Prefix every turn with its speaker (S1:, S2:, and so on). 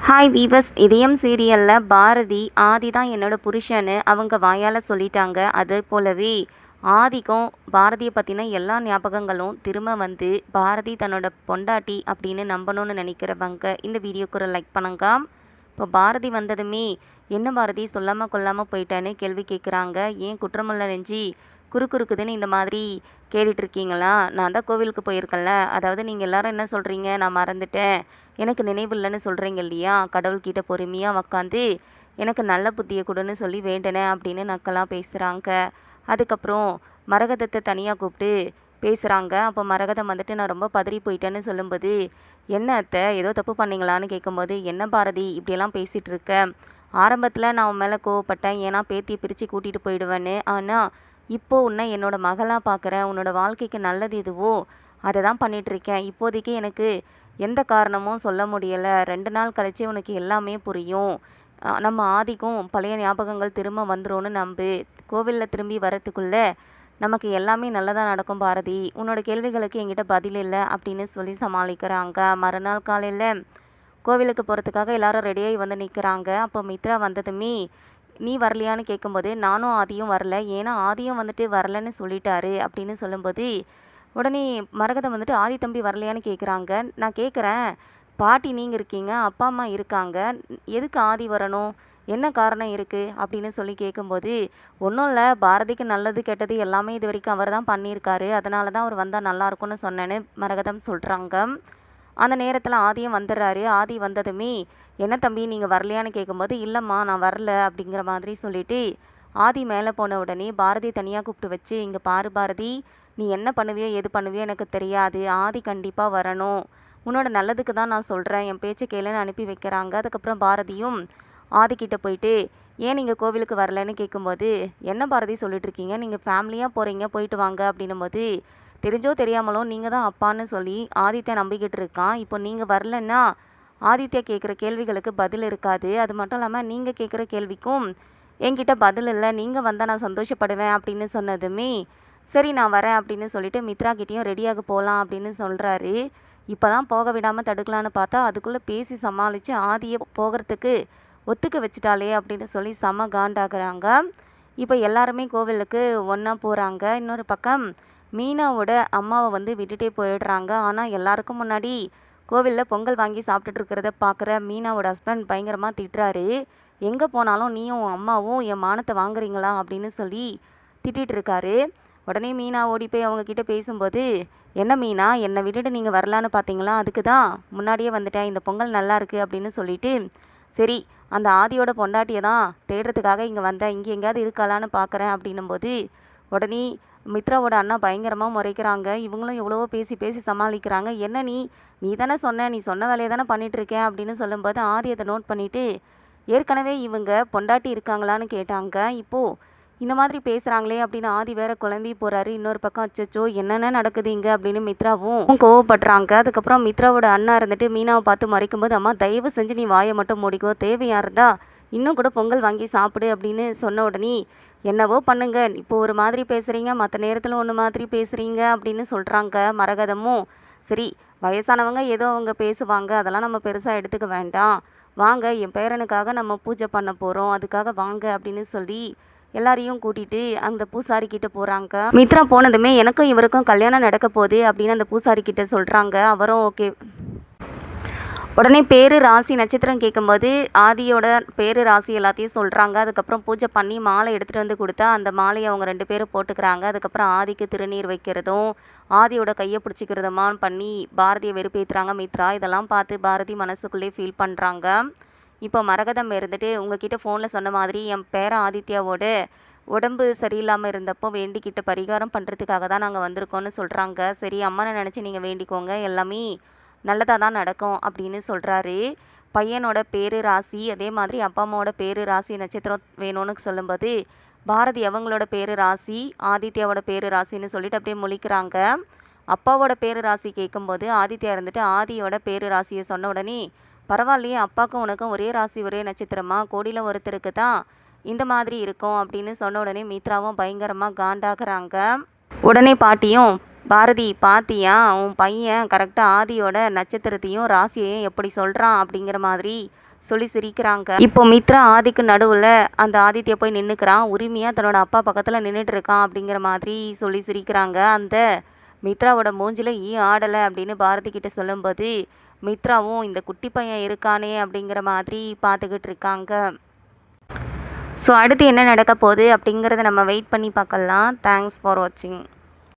S1: Hi viewers, இதயம் சீரியலில் பாரதி ஆதி தான் என்னோட புருஷன்னு அவங்க வாயால் சொல்லிட்டாங்க. அதே போலவே ஆதிக்கும் பாரதியை பற்றின எல்லா ஞாபகங்களும் திரும்ப வந்து பாரதி தன்னோட பொண்டாட்டி அப்படின்னு நம்பணும்னு நினைக்கிறவங்க இந்த வீடியோக்கு ஒரு லைக் பண்ணுங்க. இப்போ பாரதி வந்ததுமே என்ன பாரதி சொல்லாமல் கொல்லாமல் போயிட்டேன்னு கேள்வி கேட்குறாங்க. ஏன் குற்றமுள்ள நெஞ்சி குறுக்குதுன்னு இந்த மாதிரி கேட்டுட்ருக்கீங்களா? நான் தான் கோவிலுக்கு போயிருக்கேன்ல, அதாவது நீங்கள் எல்லாரும் என்ன சொல்கிறீங்க, நான் மறந்துட்டேன், எனக்கு நினைவில்லைன்னு சொல்கிறீங்க இல்லையா? கடவுள்கிட்ட பொறுமையாக உக்காந்து எனக்கு நல்ல புத்தியை கொடுன்னு சொல்லி வேண்டினேன் அப்படின்னு நக்கலாக பேசுகிறாங்க. அதுக்கப்புறம் மரகதத்தை தனியாக கூப்பிட்டு பேசுகிறாங்க. அப்போ மரகதம் வந்துட்டு நான் ரொம்ப பதறி போயிட்டேன்னு சொல்லும்போது, என்ன அத்தை ஏதோ தப்பு பண்ணீங்களான்னு கேட்கும்போது, என்ன பாரதி இப்படியெல்லாம் பேசிகிட்டு இருக்க? ஆரம்பத்தில் நான் உன் மேலே கோவப்பட்டேன், ஏன்னா பேத்தியை பிரித்து கூட்டிகிட்டு போயிடுவேன்னு. ஆனால் இப்போது உன்னை என்னோட மகளாக பார்க்குறேன், உன்னோட வாழ்க்கைக்கு நல்லது எதுவோ அதை தான் பண்ணிகிட்ருக்கேன். இப்போதைக்கு எனக்கு எந்த காரணமும் சொல்ல முடியலை, 2 நாள் கழிச்சு உனக்கு எல்லாமே புரியும். நம்ம ஆதிக்கும் பழைய ஞாபகங்கள் திரும்ப வந்துரும்னு நம்பு. கோவிலில் திரும்பி வரத்துக்குள்ளே நமக்கு எல்லாமே நல்லதாக நடக்கும் பாரதி. உன்னோட கேள்விகளுக்கு என்கிட்ட பதில் இல்லை அப்படின்னு சொல்லி சமாளிக்கிறாங்க. மறுநாள் காலையில் கோவிலுக்கு போகிறதுக்காக எல்லாரும் ரெடியாகி வந்து நிற்கிறாங்க. அப்போ மித்ரா வந்ததுமே நீ வரலையான்னு கேட்கும்போது, நானும் ஆதியும் வரல, ஏன்னா ஆதியும் வந்துட்டு வரலன்னு சொல்லிட்டாரு அப்படின்னு சொல்லும்போது, உடனே மரகதம் வந்துட்டு ஆதி தம்பி வரலையான்னு கேட்குறாங்க. நான் கேட்குறேன், பாட்டி நீங்கள் இருக்கீங்க, அப்பா அம்மா இருக்காங்க, எதுக்கு ஆதி வரணும், என்ன காரணம் இருக்குது அப்படின்னு சொல்லி கேட்கும்போது, ஒன்றும் இல்லை, பாரதிக்கு நல்லது கெட்டது எல்லாமே இது வரைக்கும் அவர் தான் பண்ணியிருக்காரு, அதனால தான் அவர் வந்தால் நல்லாயிருக்கும்னு சொன்னேன்னு மரகதம் சொல்கிறாங்க. அந்த நேரத்தில் ஆதியும் வந்துடுறாரு. ஆதி வந்ததுமே என்ன தம்பி நீங்கள் வரலையான்னு கேட்கும்போது, இல்லைம்மா நான் வரல அப்படிங்கிற மாதிரி சொல்லிவிட்டு ஆதி மேலே போன உடனே பாரதி தனியாக கூப்பிட்டு வச்சு, இங்கே பாரு பாரதி, நீ என்ன பண்ணுவியோ எது பண்ணுவியோ எனக்கு தெரியாது, ஆதி கண்டிப்பாக வரணும், உன்னோட நல்லதுக்கு தான் நான் சொல்கிறேன், என் பேச்சு கேளுன்னு அனுப்பி வைக்கிறாங்க. அதுக்கப்புறம் பாரதியும் ஆதிக்கிட்ட போயிட்டு, ஏன் நீங்கள் கோவிலுக்கு வரலன்னு கேட்கும்போது, என்ன பாரதி சொல்லிட்டுருக்கீங்க, நீங்கள் ஃபேமிலியாக போகிறீங்க, போயிட்டு வாங்க அப்படின்னும்போது, தெரிஞ்சோ தெரியாமலோ நீங்கள் தான் அப்பான்னு சொல்லி ஆதித்யா நம்பிக்கிட்டு இருக்கான். இப்போ நீங்கள் வரலன்னா ஆதித்யா கேட்குற கேள்விகளுக்கு பதில் இருக்காது. அது மட்டும் இல்லாமல் நீங்கள் கேட்குற கேள்விக்கும் என்கிட்ட பதில் இல்லை, நீங்கள் வந்தால் நான் சந்தோஷப்படுவேன் அப்படின்னு சொன்னதுமே, சரி நான் வரேன் அப்படின்னு சொல்லிட்டு மித்ரா கிட்டேயும் ரெடியாக போகலாம் அப்படின்னு சொல்கிறாரு. இப்போ தான் போக விடாமல் தடுக்கலான்னு பார்த்தா அதுக்குள்ளே பேசி சமாளித்து ஆதியை போகிறதுக்கு ஒத்துக்க வச்சுட்டாலே அப்படின்னு சொல்லி செம காண்டாகிறாங்க. இப்போ எல்லாருமே கோவிலுக்கு ஒன்றா போகிறாங்க. இன்னொரு பக்கம் மீனாவோட அம்மாவை வந்து விட்டுட்டே போயிடுறாங்க. ஆனால் எல்லாருக்கும் முன்னாடி கோவிலில் பொங்கல் வாங்கி சாப்பிட்டுட்டு இருக்கிறத பார்க்குற மீனாவோட ஹஸ்பண்ட் பயங்கரமாக திட்டுறாரு. எங்கே போனாலும் நீயும் அம்மாவும் என் மானத்தை வாங்குறீங்களா அப்படின்னு சொல்லி திட்டிகிட்டு இருக்காரு. உடனே மீனா ஓடி போய் அவங்கக்கிட்ட பேசும்போது, என்ன மீனா, என்னை விட்டுட்டு நீங்கள் வரலான்னு பார்த்தீங்களா, அதுக்கு தான் முன்னாடியே வந்துட்டேன், இந்த பொங்கல் நல்லா இருக்குது அப்படின்னு சொல்லிட்டு, சரி அந்த ஆதியோட பொண்டாட்டியை தான் தேடுறதுக்காக இங்கே வந்தேன், இங்கே எங்கேயாவது இருக்காளான்னு பார்க்குறேன் அப்படின்னும்போது, உடனே மித்ராவோட அண்ணா பயங்கரமாக முறைக்கிறாங்க. இவங்களும் எவ்வளவோ பேசி பேசி சமாளிக்கிறாங்க. என்ன நீ தானே சொன்ன, நீ சொன்ன வேலையை தானே பண்ணிகிட்ருக்கேன் அப்படின்னு சொல்லும்போது ஆதி அதை நோட் பண்ணிவிட்டு, ஏற்கனவே இவங்க பொண்டாட்டி இருக்காங்களான்னு கேட்டாங்க. இப்போது இந்த மாதிரி பேசுகிறாங்களே அப்படின்னு ஆதி வேற குழம்பி போகிறாரு. இன்னொரு பக்கம் அச்சச்சோ என்னென்ன நடக்குது இங்கே அப்படின்னு மித்ராவும் கோவப்படுறாங்க. அதுக்கப்புறம் மித்ராவோட அண்ணா இருந்துட்டு மீனாவை பார்த்து மறைக்கும்போது, அம்மா தயவு செஞ்சு நீ வாயை மட்டும் மூடிக்கோ, தேவையாக இருந்தா இன்னும் கூட பொங்கல் வாங்கி சாப்பிடு அப்படின்னு சொன்ன உடனே, என்னவோ பண்ணுங்க, இப்போ ஒரு மாதிரி பேசுகிறீங்க, மற்ற நேரத்தில் ஒன்று மாதிரி பேசுகிறீங்க அப்படின்னு சொல்கிறாங்க. மரகதமும் சரி வயசானவங்க ஏதோ அவங்க பேசுவாங்க, அதெல்லாம் நம்ம பெருசாக எடுத்துக்க வேண்டாம், வாங்க என் பேரனுக்காக நம்ம பூஜை பண்ண போகிறோம், அதுக்காக வாங்க அப்படின்னு சொல்லி எல்லாரையும் கூட்டிகிட்டு அந்த பூசாரி கிட்ட போகிறாங்க. மித்ரா போனதுமே எனக்கும் இவருக்கும் கல்யாணம் நடக்க போகுது அப்படின்னு அந்த பூசாரி கிட்ட சொல்கிறாங்க. அவரும் ஓகே. உடனே பேர் ராசி நட்சத்திரம் கேட்கும்போது ஆதியோட பேர் ராசி எல்லாத்தையும் சொல்கிறாங்க. அதுக்கப்புறம் பூஜை பண்ணி மாலை எடுத்துகிட்டு வந்து கொடுத்தா அந்த மாலையை அவங்க 2 பேரும் போட்டுக்கிறாங்க. அதுக்கப்புறம் ஆதிக்கு திருநீர் வைக்கிறதும் ஆதியோட கையை பிடிச்சிக்கிறதுமா பண்ணி பாரதியை வெறுப்பேற்றுறாங்க மித்ரா. இதெல்லாம் பார்த்து பாரதி மனசுக்குள்ளே ஃபீல் பண்ணுறாங்க. இப்போ மரகதம் இருந்துட்டு, உங்ககிட்ட ஃபோனில் சொன்ன மாதிரி என் பேரன் ஆதித்யாவோட உடம்பு சரியில்லாமல் இருந்தப்போ வேண்டிக்கிட்ட பரிகாரம் பண்ணுறதுக்காக தான் நாங்கள் வந்திருக்கோன்னு சொல்கிறாங்க. சரி அம்மனை நினச்சி நீங்கள் வேண்டிக்கோங்க, எல்லாமே நல்லதாக தான் நடக்கும் அப்படின்னு சொல்கிறாரு. பையனோட பேர் ராசி, அதே மாதிரி அப்பா அம்மாவோட பேர் ராசி நட்சத்திரம் வேணும்னு சொல்லும்போது பாரதி அவங்களோட பேர் ராசி, ஆதித்யாவோட பேர் ராசின்னு சொல்லிட்டு அப்படியே முழிக்கிறாங்க. அப்பாவோட பேர் ராசி கேட்கும்போது ஆதித்யா இருந்துட்டு ஆதியோட பேர் ராசியை சொன்ன உடனே, பரவாயில்லையே அப்பாவுக்கும் உனக்கும் ஒரே ராசி ஒரே நட்சத்திரமா, கோடியில் ஒருத்தருக்கு தான் இந்த மாதிரி இருக்கும் அப்படின்னு சொன்ன உடனே மித்ராவும் பயங்கரமாக காண்டாகிறாங்க. உடனே பாட்டியும், பாரதி பாத்தியா, உன் பையன் கரெக்டாக ஆதியோட நட்சத்திரத்தையும் ராசியையும் எப்படி சொல்கிறான் அப்படிங்கிற மாதிரி சொல்லி சிரிக்கிறாங்க. இப்போ மித்ரா ஆதிக்கு நடுவில் அந்த ஆதித்யா போய் நின்றுக்கிறான். உரிமையாக தன்னோட அப்பா பக்கத்தில் நின்றுட்டு இருக்கான் அப்படிங்கிற மாதிரி சொல்லி சிரிக்கிறாங்க. அந்த மித்ராவோட மூஞ்சில் ஆடலை அப்படின்னு பாரதி கிட்ட சொல்லும்போது மித்ராவும் இந்த குட்டி பையன் இருக்கானே அப்படிங்கிற மாதிரி பார்த்துக்கிட்டு இருக்காங்க. ஸோ அடுத்து என்ன நடக்க போகுது அப்படிங்கிறத நம்ம வெயிட் பண்ணி பார்க்கலாம். தேங்க்ஸ் ஃபார் வாட்சிங்.